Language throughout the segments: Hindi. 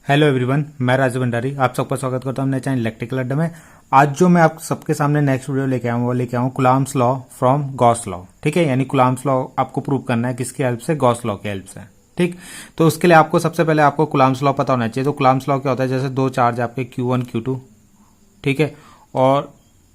हेलो एवरीवन, मैं राजू भंडारी आप सबका स्वागत करता हूं अपने चैनल इलेक्ट्रिकल अड्डा में। आज जो मैं आप सबके सामने नेक्स्ट वीडियो लेके आऊँ वो लेके आऊँ Coulomb's law from Gauss law. ठीक है, यानी कुलाम्स लॉ आपको प्रूव करना है किसकी हेल्प से? गॉस लॉ की हेल्प से। ठीक, तो उसके लिए आपको सबसे पहले आपको कुलाम्स लॉ पता होना चाहिए। तो कुलाम्स लॉ क्या होता है? जैसे दो चार्ज आपके Q1 Q2, ठीक है, और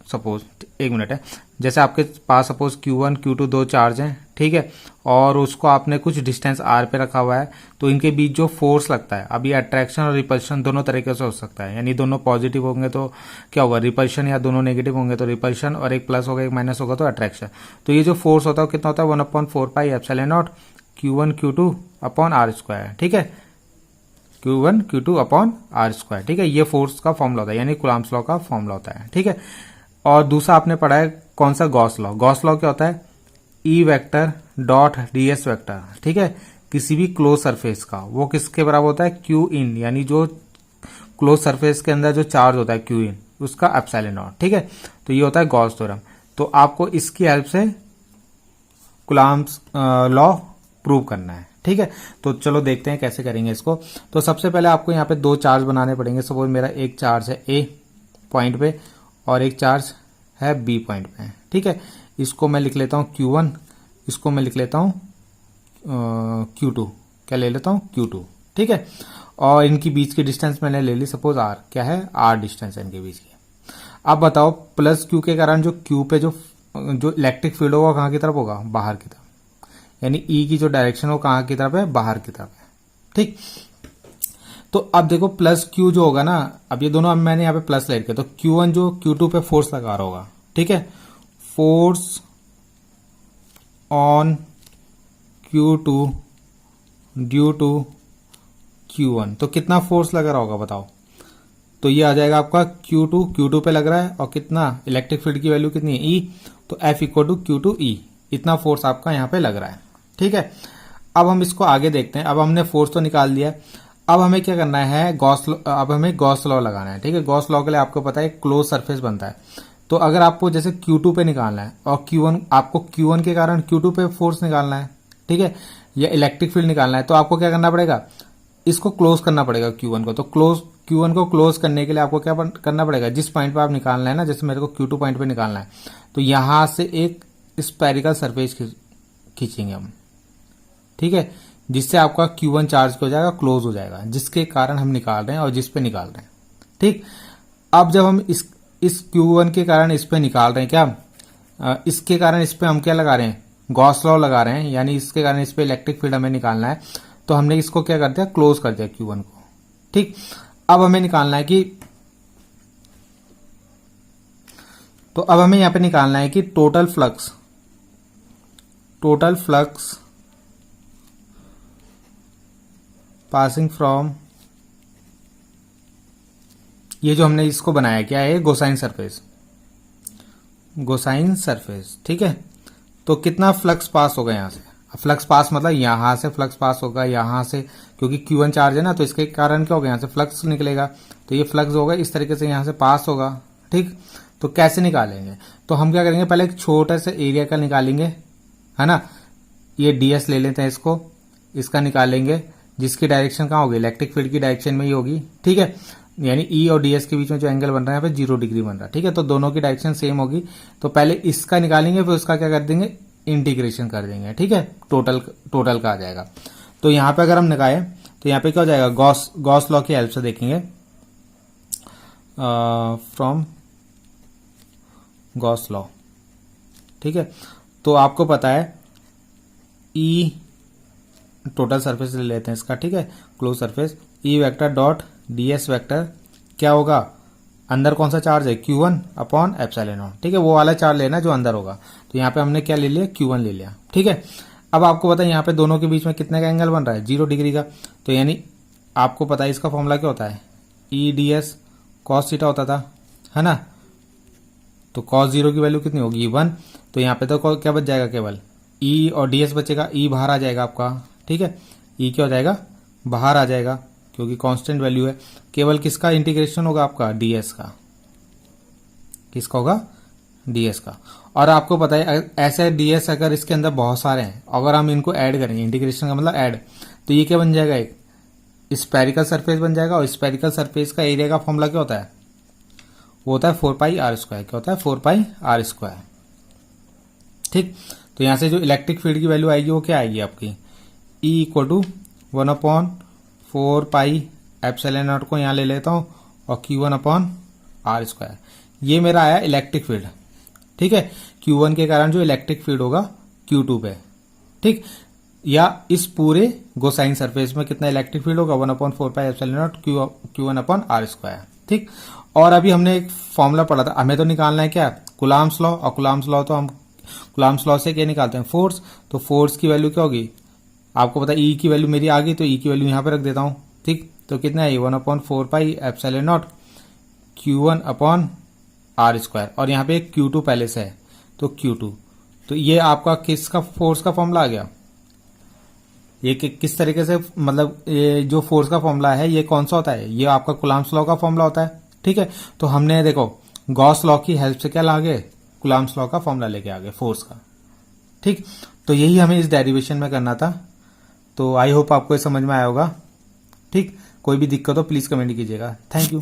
सपोज एक मिनट है, जैसे आपके पास सपोज Q1 Q2 दो चार्ज हैं, ठीक है, और उसको आपने कुछ डिस्टेंस r पे रखा हुआ है, तो इनके बीच जो फोर्स लगता है, अब ये अट्रैक्शन और रिपल्शन दोनों तरीके से हो सकता है। यानी दोनों पॉजिटिव होंगे तो क्या होगा? रिपल्शन, या दोनों नेगेटिव होंगे तो रिपल्शन, और एक प्लस होगा एक माइनस होगा तो अट्रैक्शन। तो ये जो फोर्स होता है वो कितना होता है? 1/4 pi epsilon not Q1 Q2 upon r square. ठीक है, Q1 Q2 upon r square. ठीक है, ये फोर्स का फॉर्मूला होता है, यानी कुलाम्स लॉ का फॉर्मूला होता है। ठीक है, और दूसरा आपने पढ़ा है कौन सा? Gauss law. गॉस लॉ क्या होता है? E vector dot ds vector, ठीक है, किसी भी क्लोज सरफेस का वो किसके बराबर होता है? क्यू इन, यानी जो क्लोज सरफेस के अंदर जो चार्ज होता है क्यू इन, उसका एप्सिलॉन नॉट। ठीक है, तो ये होता है गॉस थ्योरम। तो आपको इसकी हेल्प से कुलाम्स लॉ प्रूव करना है। ठीक है, तो चलो देखते हैं कैसे करेंगे इसको। तो सबसे पहले आपको यहाँ पे दो चार्ज बनाने पड़ेंगे। सपोज मेरा एक चार्ज है ए पॉइंट पे और एक चार्ज है बी पॉइंट पे। ठीक है, इसको मैं लिख लेता हूँ Q1, इसको मैं लिख लेता हूँ Q2। क्या ले लेता हूँ? Q2। ठीक है, और इनकी बीच की डिस्टेंस मैंने ले ली सपोज R। क्या है? R डिस्टेंस है इनके बीच की। अब बताओ, प्लस Q के कारण जो Q पे जो इलेक्ट्रिक फील्ड होगा कहाँ की तरफ होगा? बाहर की तरफ। यानी E की जो डायरेक्शन हो कहाँ की तरफ है? बाहर की तरफ है। ठीक, तो अब देखो प्लस Q जो होगा ना, अब ये दोनों अब मैंने यहाँ पे प्लस ले रखे, तो Q1 जो Q2 पे फोर्स लगा रहा होगा, ठीक है, force on Q2 due to Q1, तो कितना फोर्स लग रहा होगा बताओ? तो ये आ जाएगा आपका Q2 पे लग रहा है, और कितना इलेक्ट्रिक फील्ड की वैल्यू कितनी है? E, तो F इक्वल टू Q2E, इतना फोर्स आपका यहाँ पे लग रहा है। ठीक है, अब हम इसको आगे देखते हैं। अब हमने फोर्स तो निकाल दिया, अब हमें क्या करना है? अब हमें गॉस लॉ लगाना है। ठीक है, गॉस लॉ के लिए आपको पता है क्लोज सरफेस बनता है। तो अगर आपको जैसे Q2 पे निकालना है और Q1, आपको Q1 के कारण Q2 पे फोर्स निकालना है, ठीक है, या इलेक्ट्रिक फील्ड निकालना है, तो आपको क्या करना पड़ेगा? इसको क्लोज करना पड़ेगा Q1 को। तो Q1 को क्लोज करने के लिए आपको क्या करना पड़ेगा? जिस पॉइंट पे आप निकालना है ना, जैसे मेरे को Q2 पॉइंट पे निकालना है, तो यहां से एक स्पेरिकल सरफेस खींचेंगे हम। ठीक है, जिससे आपका Q1 चार्ज हो जाएगा, क्लोज हो जाएगा, जिसके कारण हम निकाल रहे हैं और जिस पे निकाल रहे हैं। ठीक, अब जब हम इस Q1 के कारण इस पे निकाल रहे हैं, क्या इसके कारण इस पे हम क्या लगा रहे हैं? गॉस लॉ लगा रहे हैं, यानी इसके कारण इस पे इलेक्ट्रिक फील्ड हमें निकालना है। तो हमने इसको क्या कर दिया? क्लोज कर दिया Q1 को। ठीक, अब हमें निकालना है कि, तो अब हमें यहां पे निकालना है कि टोटल फ्लक्स पासिंग फ्रॉम, ये जो हमने इसको बनाया क्या है? गोसाइन सरफेस। ठीक है, तो कितना फ्लक्स पास होगा यहां से? फ्लक्स पास मतलब यहां से फ्लक्स पास होगा, यहां से, क्योंकि Q1 चार्ज है ना, तो इसके कारण क्या होगा? यहां से फ्लक्स निकलेगा, तो ये फ्लक्स होगा इस तरीके से यहां से पास होगा। ठीक, तो कैसे निकालेंगे? तो हम क्या करेंगे? पहले एक छोटे से एरिया का निकालेंगे, है ना, ये ds ले लेते हैं, इसका निकालेंगे, जिसकी डायरेक्शन कहाँ होगी? इलेक्ट्रिक फील्ड की डायरेक्शन में ही होगी। ठीक है, यानी E और ds के बीच में जो एंगल बन रहा है यहाँ पे 0 डिग्री बन रहा है। ठीक है, तो दोनों की डायरेक्शन सेम होगी। तो पहले इसका निकालेंगे, फिर उसका क्या कर देंगे? इंटीग्रेशन कर देंगे। ठीक है, टोटल का आ जाएगा। तो यहाँ पे अगर हम निकालें तो यहाँ पे क्या हो जाएगा? गॉस लॉ की हेल्प से देखेंगे, फ्रॉम गॉस लॉ। ठीक है, तो आपको पता है E, टोटल सरफेस ले लेते हैं इसका, ठीक है, close surface, E vector dot ds vector क्या होगा? अंदर कौन सा चार्ज है? Q1 upon epsilon not. ठीक है, वो वाला चार्ज लेना जो अंदर होगा। तो यहाँ पे हमने क्या ले लिया? Q1 ले लिया। ठीक है, अब आपको पता है यहाँ पे दोनों के बीच में कितने का एंगल बन रहा है? 0 डिग्री का। तो यानी आपको पता है इसका फॉर्मूला क्या होता है? E ds cos थीटा होता था, है ना, तो cos 0 की वैल्यू कितनी होगी? 1। तो यहाँ पे तो क्या बच जाएगा? केवल E और ds बचेगा, E बाहर आ जाएगा आपका। ठीक है, E क्या हो जाएगा? बाहर आ जाएगा, क्योंकि कांस्टेंट वैल्यू है। केवल किसका इंटीग्रेशन होगा? आपका ds का। किसका होगा? ds का। और आपको पता है ऐसे ds अगर इसके अंदर बहुत सारे हैं, अगर हम इनको ऐड करेंगे, इंटीग्रेशन का मतलब ऐड, तो ये क्या बन जाएगा? एक स्पेरिकल सरफेस बन जाएगा, और स्पेरिकल सरफेस का एरिया का फॉर्मूला क्या होता है, वो होता है 4πr²। क्या होता है, 4πr²। ठीक, तो यहां से जो इलेक्ट्रिक फील्ड की वैल्यू आएगी वो क्या आएगी आपकी, E=1/4πε0 को यहां ले लेता हूं, और Q1/r²। ये मेरा आया इलेक्ट्रिक फील्ड। ठीक है, Q1 के कारण जो इलेक्ट्रिक फील्ड होगा Q2 पे। ठीक, या इस पूरे गोसाइन सरफेस में कितना इलेक्ट्रिक फील्ड होगा, 1/4πε0 Q1/r²। ठीक, और अभी हमने एक फॉर्मूला पढ़ा था, हमें तो निकालना है क्या, कुलाम्स लॉ, और कुलाम्स लॉ तो हम कुलाम्स लॉ से क्या निकालते हैं, फोर्स। तो फोर्स की वैल्यू क्या होगी, आपको पता है ई की वैल्यू मेरी आ गई, तो ई की वैल्यू यहां पे रख देता हूं। ठीक, तो कितना है, 1/4πε0 Q1/r², और यहाँ पे Q2 पहले से है, तो Q2। तो ये आपका किसका फोर्स का फॉर्मूला आ गया, ये किस तरीके से, मतलब ये जो फोर्स का फॉर्मूला है ये कौन सा होता है, ये आपका कुलाम्स लॉ का फॉर्मूला होता है। ठीक है, तो हमने देखो गॉस लॉ की हेल्प से क्या लागे, कुलाम्स लॉ का फॉर्मूला लेके आ गए फोर्स का। ठीक, तो यही हमें इस डेरिवेशन में करना था। तो आई होप आपको ये समझ में आया होगा। ठीक, कोई भी दिक्कत हो प्लीज कमेंट कीजिएगा। Thank you.